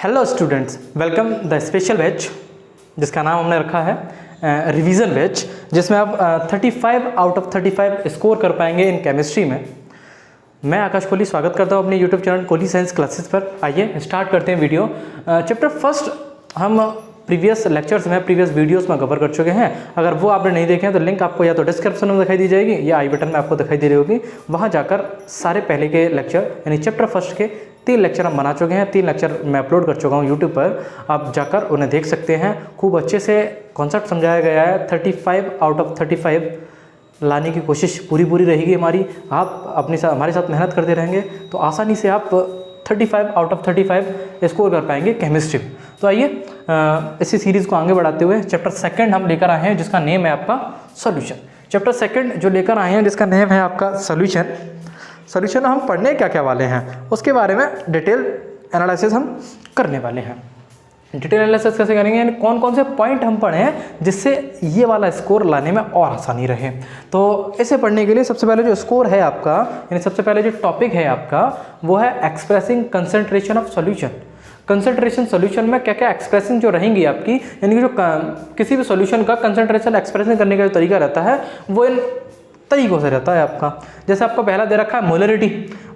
Hello students, welcome the special batch जिसका नाम हमने रखा है रिवीजन बैच, जिसमें आप 35 आउट ऑफ 35 स्कोर कर पाएंगे इन केमिस्ट्री में। मैं आकाश कोहली स्वागत करता हूं अपने YouTube channel Kohli science classes पर। आइए स्टार्ट करते हैं वीडियो। चैप्टर फर्स्ट हम प्रीवियस लेक्चर्स में, प्रीवियस वीडियोस में कवर कर चुके हैं। अगर वो आपने नहीं देखे हैं तो लिंक आपको या तो डिस्क्रिप्शन में दिखाई दी जाएगी या आई बटन में आपको दिखाई दे रही होगी। वहाँ जाकर सारे पहले के लेक्चर यानी चैप्टर फर्स्ट के 3 लेक्चर हम बना चुके हैं। 3 लेक्चर मैं अपलोड कर चुका हूँ यूट्यूब पर, आप जाकर उन्हें देख सकते हैं। खूब अच्छे से कॉन्सेप्ट समझाया गया है। 35 आउट ऑफ 35 लाने की कोशिश पूरी रहेगी हमारी। आप हमारे साथ मेहनत करते रहेंगे तो आसानी से आप 35 आउट ऑफ 35 स्कोर कर पाएंगे केमिस्ट्री में। तो आइए इसी सीरीज़ को आगे बढ़ाते हुए चैप्टर सेकंड हम लेकर आए हैं जिसका नेम है आपका सॉल्यूशन। चैप्टर सेकंड जो लेकर आए हैं जिसका नेम है आपका सॉल्यूशन हम पढ़ने क्या क्या वाले हैं उसके बारे में डिटेल एनालिसिस हम करने वाले हैं। डिटेल एनालिसिस कैसे करेंगे, यानी कौन कौन से पॉइंट हम पढ़े हैं जिससे ये वाला स्कोर लाने में और आसानी रहे। तो इसे पढ़ने के लिए सबसे पहले जो स्कोर है आपका, यानी सबसे पहले जो टॉपिक है आपका वो है expressing concentration of solution. Concentration solution में क्या क्या एक्सप्रेसिंग जो रहेंगी आपकी, यानी कि जो किसी भी सॉल्यूशन का कंसंट्रेशन एक्सप्रेसिंग करने का जो तरीका रहता है वो इन तरीकों से रहता है आपका। जैसे आपको पहला दे रखा है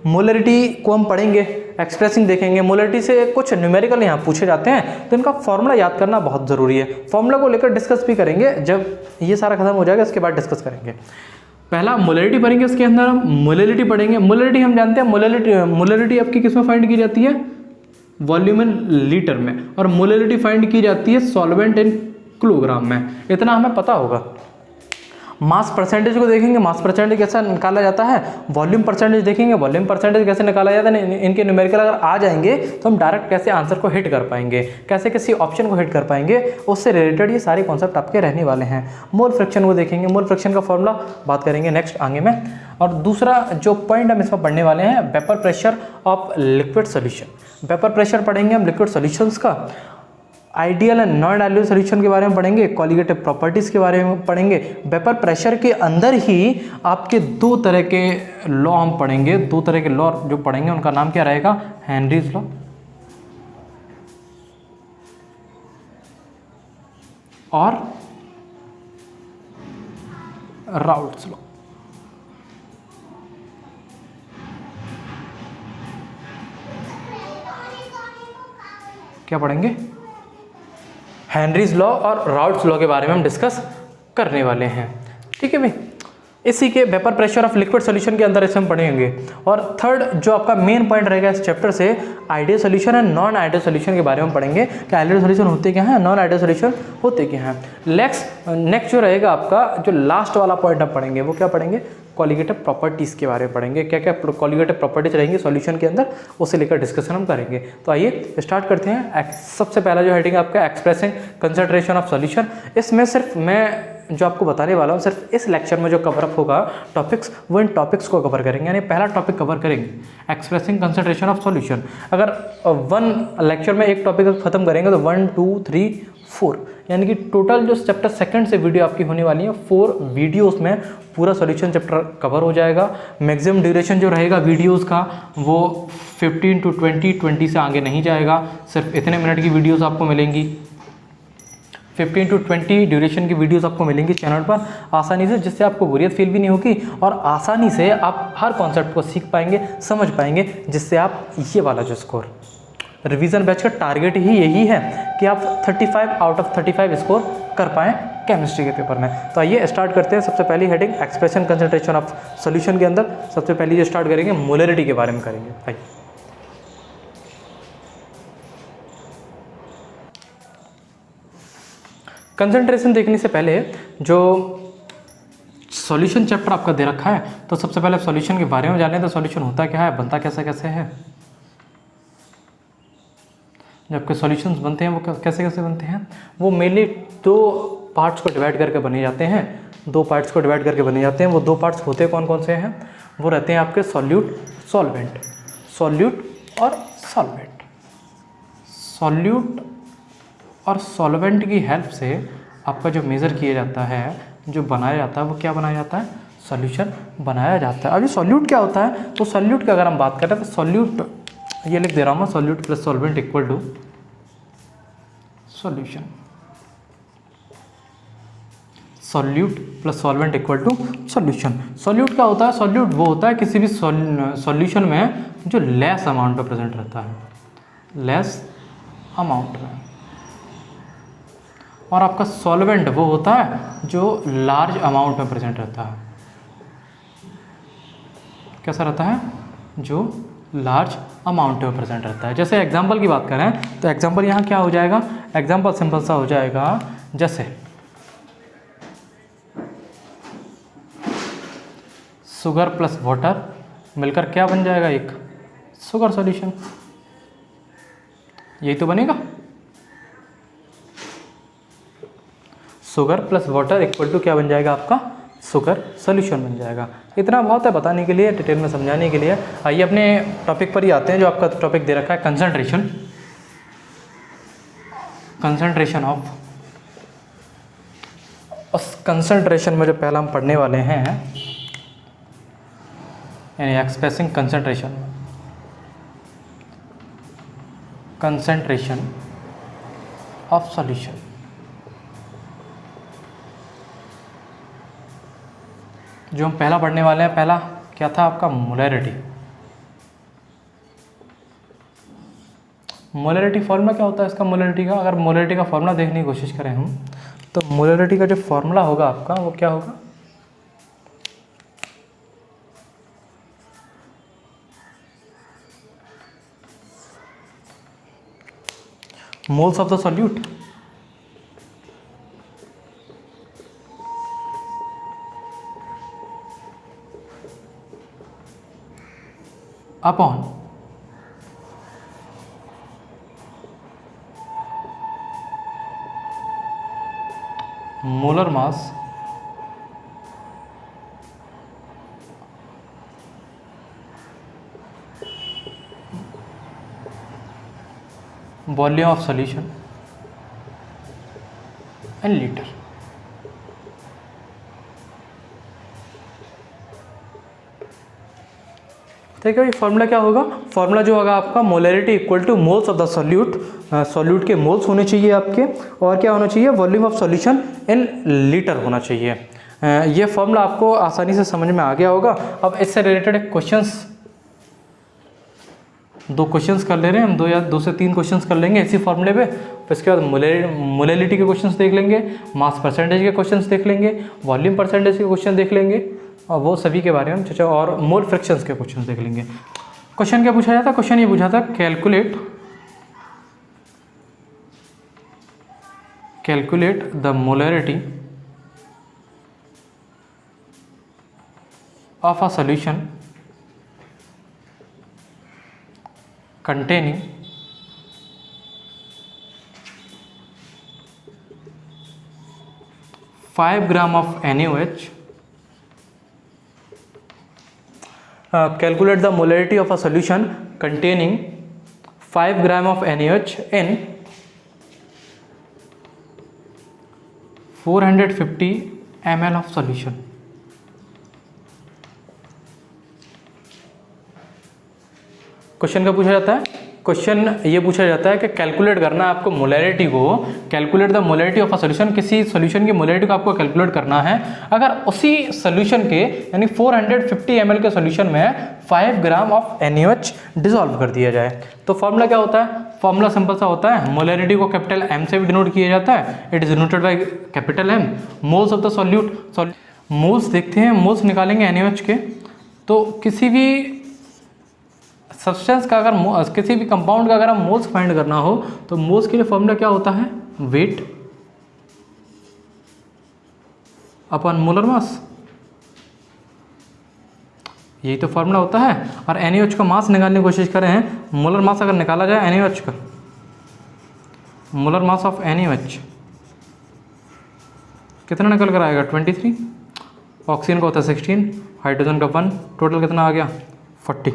मोलरिटी को हम पढ़ेंगे, एक्सप्रेसिंग देखेंगे। मोलरिटी से कुछ न्यूमेरिकल यहाँ पूछे जाते हैं तो इनका फॉर्मूला याद करना बहुत ज़रूरी है। फॉर्मूला को लेकर डिस्कस भी करेंगे, जब ये सारा खत्म हो जाएगा उसके बाद डिस्कस करेंगे। पहला मोलरिटी पढ़ेंगे, उसके अंदर हम मोलरिटी पढ़ेंगे। मोलरिटी हम जानते हैं, मोलरिटी आपकी किस में फाइंड की जाती है, वॉल्यूम इन लीटर में, और मोलरिटी फाइंड की जाती है सॉल्वेंट इन किलोग्राम में। इतना हमें पता होगा। मास परसेंटेज को देखेंगे, मास परसेंटेज कैसा निकाला जाता है। वॉल्यूम परसेंटेज देखेंगे, वॉल्यूम परसेंटेज कैसे निकाला जाता है। इनके न्यूमेरिकल अगर आ जाएंगे तो हम डायरेक्ट कैसे आंसर को हिट कर पाएंगे, कैसे किसी ऑप्शन को हिट कर पाएंगे, उससे रिलेटेड ये सारे कॉन्सेप्ट आपके रहने वाले हैं। मोल फ्रैक्शन को देखेंगे, मोल फ्रैक्शन का फॉर्मूला बात करेंगे नेक्स्ट आगे में। और दूसरा जो पॉइंट हम इसमें पढ़ने वाले हैं, vapour pressure of liquid solution. Vapour pressure पढ़ेंगे हम लिक्विड सोल्यूशंस का। Ideal and non ideal solution के बारे में पढ़ेंगे, कॉलिगेटिव प्रॉपर्टीज़ के बारे में पढ़ेंगे। वेपर प्रेशर के अंदर ही आपके 2 तरह के लॉ हम पढ़ेंगे। 2 तरह के लॉ जो पढ़ेंगे उनका नाम क्या रहेगा, हेनरीज लॉ और राउल्ट्स लॉ। क्या पढ़ेंगे, हेनरीज लॉ और राउल्ट्स लॉ के बारे में हम डिस्कस करने वाले हैं। ठीक है भाई, इसी के vapour pressure of liquid solution के अंदर इसे हम पढ़ेंगे। और थर्ड जो आपका मेन पॉइंट रहेगा इस चैप्टर से, ideal solution and non ideal solution के बारे में पढ़ेंगे कि आइडियल सॉल्यूशन होते क्या हैं, नॉन आइडियल सॉल्यूशन होते क्या हैं। नेक्स्ट जो रहेगा आपका जो लास्ट वाला पॉइंट हम पढ़ेंगे वो क्या पढ़ेंगे, कॉलिगेटिव प्रॉपर्टीज़ के बारे में पढ़ेंगे। क्या क्या कॉलिगेटिव प्रॉपर्टीज रहेंगी सॉल्यूशन के अंदर, उसे लेकर डिस्कशन हम करेंगे। तो आइए स्टार्ट करते हैं। सबसे पहला जो हेडिंग आपका एक्सप्रेसिंग कंसंट्रेशन ऑफ सॉल्यूशन। इसमें सिर्फ मैं जो आपको बताने वाला हूँ, सिर्फ इस लेक्चर में जो कवर अप होगा टॉपिक्स, वो इन टॉपिक्स को कवर करेंगे। यानी पहला टॉपिक कवर करेंगे एक्सप्रेसिंग कंसंट्रेशन ऑफ सॉल्यूशन। अगर 1 लेक्चर में एक टॉपिक खत्म करेंगे तो 1 2 3 4 यानी कि टोटल जो चैप्टर सेकंड से वीडियो आपकी होने वाली है 4 वीडियोस में पूरा सॉल्यूशन चैप्टर कवर हो जाएगा। मैक्सिमम ड्यूरेशन जो रहेगा वीडियोस का वो 15 to 20 से आगे नहीं जाएगा। सिर्फ इतने मिनट की वीडियोस आपको मिलेंगी, 15 to 20 ड्यूरेशन की वीडियोस आपको मिलेंगी चैनल पर आसानी से, जिससे आपको बोरियत फील भी नहीं होगी और आसानी से आप हर कॉन्सेप्ट को सीख पाएंगे, समझ पाएंगे, जिससे आप ये वाला जो स्कोर रिवीजन बैच का टारगेट ही यही है कि आप 35 आउट ऑफ 35 स्कोर कर पाएँ केमिस्ट्री के पेपर में। तो आइए स्टार्ट करते हैं। सबसे पहली heading expression concentration of solution के अंदर सबसे पहली जो स्टार्ट करेंगे मोलरिटी के बारे में करेंगे। भाई कंसंट्रेशन देखने से पहले जो सॉल्यूशन चैप्टर आपका दे रखा है तो सबसे पहले सॉल्यूशन के बारे में जाने। तो सॉल्यूशन होता क्या है, बनता कैसे कैसे है। जब आपके सॉल्यूशंस बनते हैं वो कैसे कैसे बनते हैं, वो मेनली 2 पार्ट्स को डिवाइड करके बने जाते हैं। 2 पार्ट्स को डिवाइड करके बने जाते हैं। वो 2 पार्ट्स होते कौन कौन से हैं, वो रहते हैं आपके सॉल्यूट सॉल्वेंट, सॉल्यूट और सॉल्वेंट। सॉल्यूट और सॉल्वेंट की हेल्प से आपका जो मेज़र किया जाता है, जो बनाया जाता है, वो क्या बनाया जाता है, सॉल्यूशन बनाया जाता है। अब ये सॉल्यूट क्या होता है, तो सॉल्यूट की अगर हम बात करें तो सॉल्यूट ये लिख दे रहा हूँ मैं, solute plus solvent equal to solution. Solute plus solvent equal to solution. Solute क्या होता है? सॉल्यूट वो होता है किसी भी सॉल्यूशन में जो लेस अमाउंट में प्रेजेंट रहता है, लेस अमाउंट में। और आपका सॉल्वेंट वो होता है जो लार्ज अमाउंट में प्रेजेंट रहता है। कैसा रहता है? जो लार्ज अमाउंट में प्रेजेंट रहता है। जैसे एग्जांपल की बात करें तो एग्जांपल यहाँ क्या हो जाएगा? एग्जांपल सिंपल सा हो जाएगा, जैसे शुगर प्लस वाटर मिलकर क्या बन जाएगा? एक शुगर सॉल्यूशन। यही तो बनेगा, sugar plus water equal to क्या बन जाएगा? आपका शुगर सॉल्यूशन बन जाएगा। इतना बहुत है बताने के लिए, डिटेल में समझाने के लिए। आइए अपने टॉपिक पर ही आते हैं, जो आपका टॉपिक दे रखा है कंसंट्रेशन। कंसंट्रेशन ऑफ, उस कंसंट्रेशन में जो पहला हम पढ़ने वाले हैं यानी expressing concentration, concentration of solution. जो हम पहला पढ़ने वाले हैं, पहला क्या था आपका? मोलैरिटी। मोलैरिटी फॉर्मूला क्या होता है इसका? मोलैरिटी का, अगर मोलैरिटी का फॉर्मूला देखने की कोशिश करें हम, तो मोलैरिटी का जो फॉर्मूला होगा आपका वो क्या होगा? Moles of the solute upon molar mass volume of solution in litre. ठीक है, ये फॉर्मूला क्या होगा? फॉर्मूला जो होगा आपका molarity equal two moles of the solute. Solute के मोल्स होने चाहिए आपके, और क्या होना चाहिए? Volume of solution in litre होना चाहिए। ये फॉर्मूला आपको आसानी से समझ में आ गया होगा। अब इससे रिलेटेड क्वेश्चंस, दो क्वेश्चंस कर ले रहे हैं हम, दो से तीन क्वेश्चंस कर लेंगे इसी फॉर्मूले पे। फिर इसके बाद मोलैरिटी के क्वेश्चंस देख लेंगे, मास परसेंटेज के क्वेश्चंस देख लेंगे, वॉल्यूम परसेंटेज के क्वेश्चन देख लेंगे, और वो सभी के बारे में चर्चा, और मोल फ्रैक्शंस के क्वेश्चन देख लेंगे। क्वेश्चन क्या पूछा जाता है? क्वेश्चन ये पूछा था, calculate the molarity of a solution containing 5 gram of NaOH. Calculate the molarity of a solution containing 5 gram of NaOH in 450 ml of solution. Question क्या पूछा जाता है? क्वेश्चन ये पूछा जाता है कि कैलकुलेट करना है आपको मोलैरिटी को, calculate the molarity of a solution. किसी सॉल्यूशन की मोलैरिटी को आपको कैलकुलेट करना है अगर उसी सॉल्यूशन के यानी 450 ml के सॉल्यूशन में 5 ग्राम ऑफ NaOH डिसॉल्व कर दिया जाए। तो फॉर्मूला क्या होता है? फॉर्मूला सिंपल सा होता है, मोलैरिटी को कैपिटल M से भी डिनोट किया जाता है, it is denoted by capital M। Moles of the solute, moles देखते हैं, मोल्स निकालेंगे NaOH के। तो किसी भी सब्सटेंस का, अगर किसी भी कंपाउंड का अगर हम मोल्स फाइंड करना हो तो मोल्स के लिए फॉर्मूला क्या होता है? Weight upon molar mass. यही तो फॉर्मूला होता है। और NaOH का मास निकालने की कोशिश कर रहे हैं, मोलर मास अगर निकाला जाए NaOH का, मोलर मास ऑफ NaOH कितना निकल कर आएगा? 23। ऑक्सीजन का होता है 16, हाइड्रोजन का 1, टोटल कितना आ गया? 40।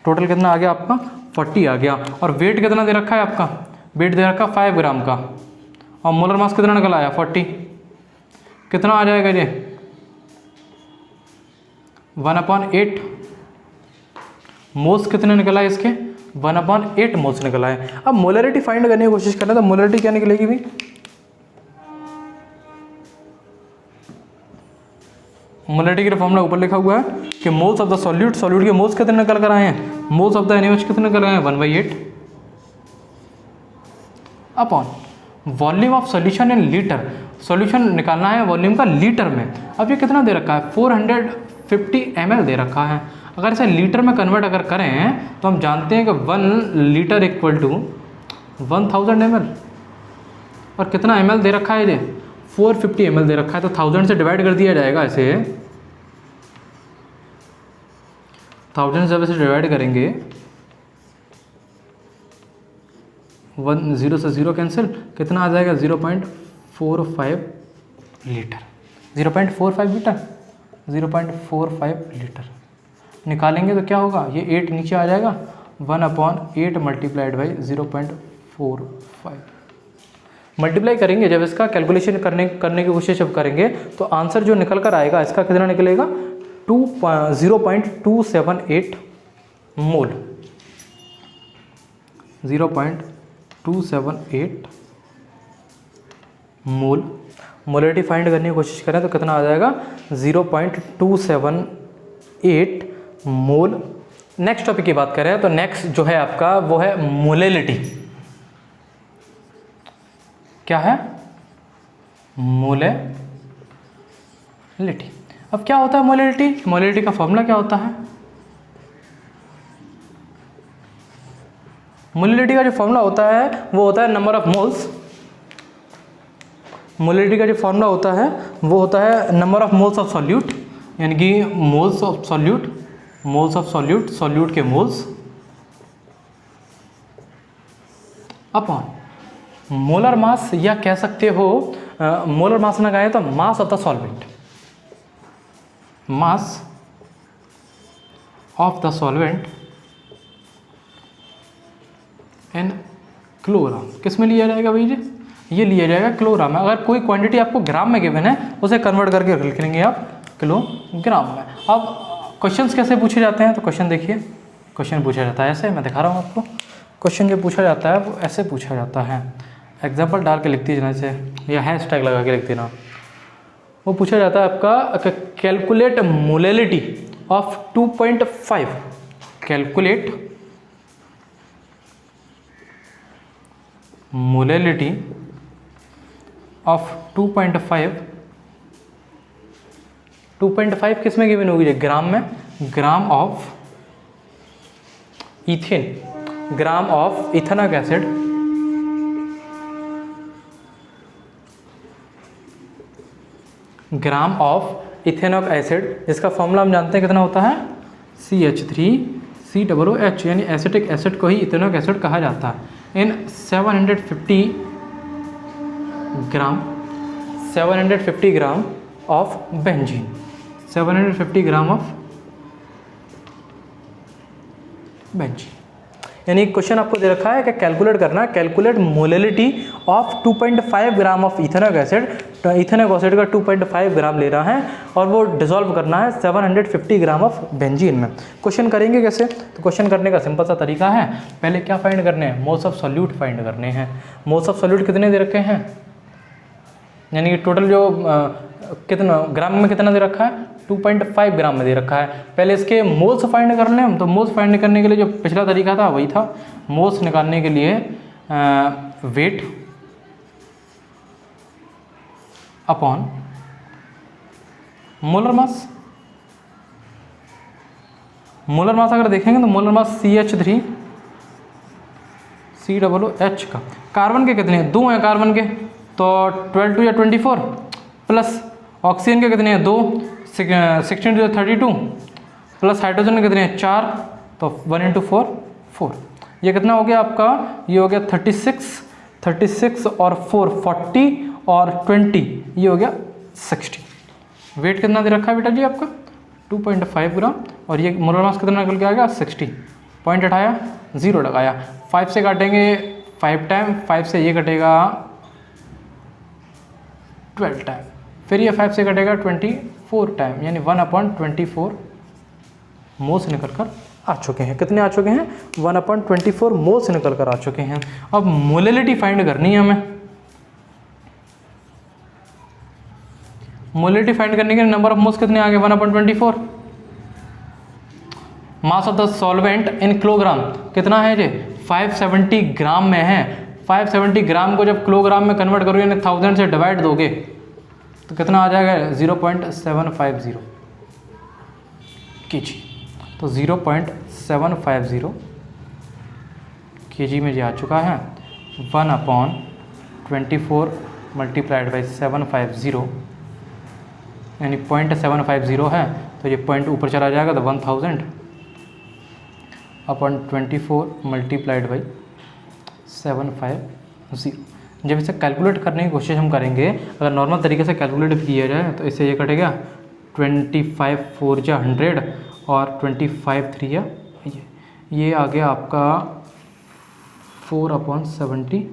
टोटल कितना आ गया आपका? 40 आ गया। और वेट कितना दे रखा है आपका? वेट दे रखा 5 ग्राम का, और मोलर मास कितना निकल आया? 40। कितना आ जाएगा ये? 1/8। मोल्स कितने निकल आए इसके? 1/8 मोल्स निकला है। अब मोलरिटी फाइंड करने की कोशिश करना, तो मोलरिटी क्या निकलेगी भाई, मोलरिटी का फॉर्मूला ऊपर लिखा हुआ है कि moles of the solute, solute के मोल्स कितने निकल कर आए हैं, मोल्स ऑफ द NaOH कितने निकल आए हैं 1/8 upon volume of solution in litre, solution निकालना है वॉल्यूम का लीटर में। अब ये कितना दे रखा है 450 ml दे रखा है। अगर इसे लीटर में कन्वर्ट अगर करें तो हम जानते हैं कि 1 लीटर इक्वल टू 1000 ml, और कितना ml दे रखा है, ये 450 ml दे रखा है, तो 1000 से डिवाइड कर दिया जाएगा इसे, 1000 जब इसे डिवाइड करेंगे 0 से 0 कैंसिल, कितना आ जाएगा 0.45 लीटर, 0.45 लीटर, 0.45 लीटर निकालेंगे तो क्या होगा, ये 8 नीचे आ जाएगा, 1/8 मल्टीप्लाइड बाई 0.45 मल्टीप्लाई करेंगे। जब इसका कैलकुलेशन करने की कोशिश जब करेंगे तो आंसर जो निकल कर आएगा इसका कितना निकलेगा 0.278 मोल, 0.278 मोल। मोलरिटी फाइंड करने की कोशिश करें तो कितना आ जाएगा 0.278 मोल। नेक्स्ट टॉपिक की बात करें तो नेक्स्ट जो है आपका वो है मोलेलिटी। क्या है मोलेलिटी। अब क्या होता है मोलेलिटी, मोलेलिटी का फॉर्मूला क्या होता है, मोलेलिटी का जो फॉर्मूला होता है वो होता है नंबर ऑफ मोल्स, मोलेलिटी का जो फॉर्मूला होता है वो होता है number of moles of solute, यानी कि moles of solute, moles of solute, solute के मोल्स अपॉन मोलर मास, या कह सकते हो मोलर मास ना कहें तो mass of the solvent, mass of the solvent in kilogram. किस में लिया जाएगा भाई जी, ये लिया जाएगा किलोग्राम में। अगर कोई क्वांटिटी आपको ग्राम में गिवन है उसे कन्वर्ट करके लिख लेंगे आप किलोग्राम में। अब क्वेश्चंस कैसे पूछे जाते हैं, तो क्वेश्चन देखिए, क्वेश्चन पूछा जाता है ऐसे, मैं दिखा रहा हूँ आपको। क्वेश्चन जो पूछा जाता है वो ऐसे पूछा जाता है, एग्जाम्पल डाल के लिख दीजिए जैसे, या हैशटैग लगा के लिख देना। वो पूछा जाता है आपका calculate molality of 2.5, calculate molality of 2.5 किस में गिवन होगी, ग्राम में, gram of ethane, gram of ethanoic acid, gram of ethanoic acid, जिसका फॉर्मूला हम जानते हैं कितना होता है CH3COOH, यानी एसिटिक एसिड को ही इथेनॉइक एसिड कहा जाता है। इन 750 gram of benzene, 750 gram of benzene. यानी क्वेश्चन आपको दे रखा है कि कैलकुलेट करना, calculate molality of 2.5 gram of ethanoic acid, तो इथेनॉइक एसिड का 2.5 ग्राम ले रहा है और वो डिसॉल्व करना है 750 ग्राम ऑफ बेंजीन में। क्वेश्चन करेंगे कैसे, तो क्वेश्चन करने का सिंपल सा तरीका है, पहले क्या फाइंड करने हैं, मोल्स ऑफ सॉल्यूट फाइंड करने हैं। मोल्स ऑफ सॉल्यूट कितने दे रखे हैं, यानी कि टोटल जो कितना ग्राम में कितना दे रखा है 2.5 ग्राम में दे रखा है। पहले इसके मोल्स फाइंड कर लें हम, तो मोल्स फाइंड करने के लिए जो पिछला तरीका था वही था, मोल्स निकालने के लिए weight upon molar mass. Molar mass अगर देखेंगे तो मोलर मास CH3COOH का, कार्बन के कितने हैं, 2 हैं कार्बन के, तो 12 2 या 24 प्लस ऑक्सीजन के कितने हैं 2, 16 2 या 32 प्लस हाइड्रोजन के कितने हैं 4, तो 1 × 4 4। ये कितना हो गया आपका, ये हो गया 36 और 4 40 और 20, ये हो गया 60। वेट कितना दे रखा है बेटा जी आपका 2.5 ग्राम, और ये मोलर मास कितना निकल के आ गया 60। पॉइंट हटाया, 0 लगाया, 5 से काटेंगे 5 टाइम, 5 से ये कटेगा 12 टाइम, फिर ये 5 से कटेगा 24 टाइम, यानी 1/24 मोल्स निकल कर आ चुके हैं। कितने आ चुके हैं? 1/24 मोल्स निकल कर आ चुके हैं। अब मोलिलिटी फाइंड करनी है हमें। मोलिलिटी फाइंड करने के नंबर ऑफ मोल्स कितने आ गए? 1/24। Mass of the solvent in kilogram कितना है जी? 570 ग्राम में है। 570 ग्राम को जब किलोग्राम में कन्वर्ट करोगे यानी 1000 से डिवाइड दोगे तो कितना आ जाएगा? 0.750 kg। तो 0.750 kg में ये आ चुका है। 1/24 मल्टीप्लाइड बाई 750 यानी 0.750 है तो ये पॉइंट ऊपर चला जाएगा तो 1000/24 मल्टीप्लाइड बाई 750। जब इसे कैलकुलेट करने की कोशिश हम करेंगे, अगर नॉर्मल तरीके से कैलकुलेट किया जाए तो इससे ये कटेगा 25 4 जा 100 और 25 3 या ये आ गया आपका 4/72।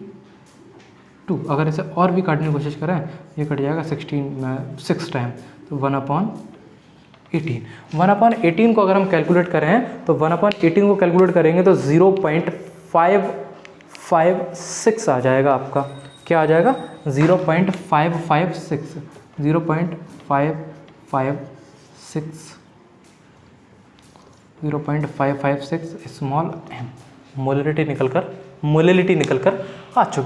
अगर इसे और भी काटने की कोशिश करें ये कट जाएगा 6 टाइम तो 1/18 को अगर हम कैलकुलेट करें तो 1/18 को कैलकुलेट करेंगे तो 0.556 आ जाएगा आपका। क्या आ जाएगा? 0.556 0.556 स्मॉल एम मोलिलिटी निकल कर आ चुकी है।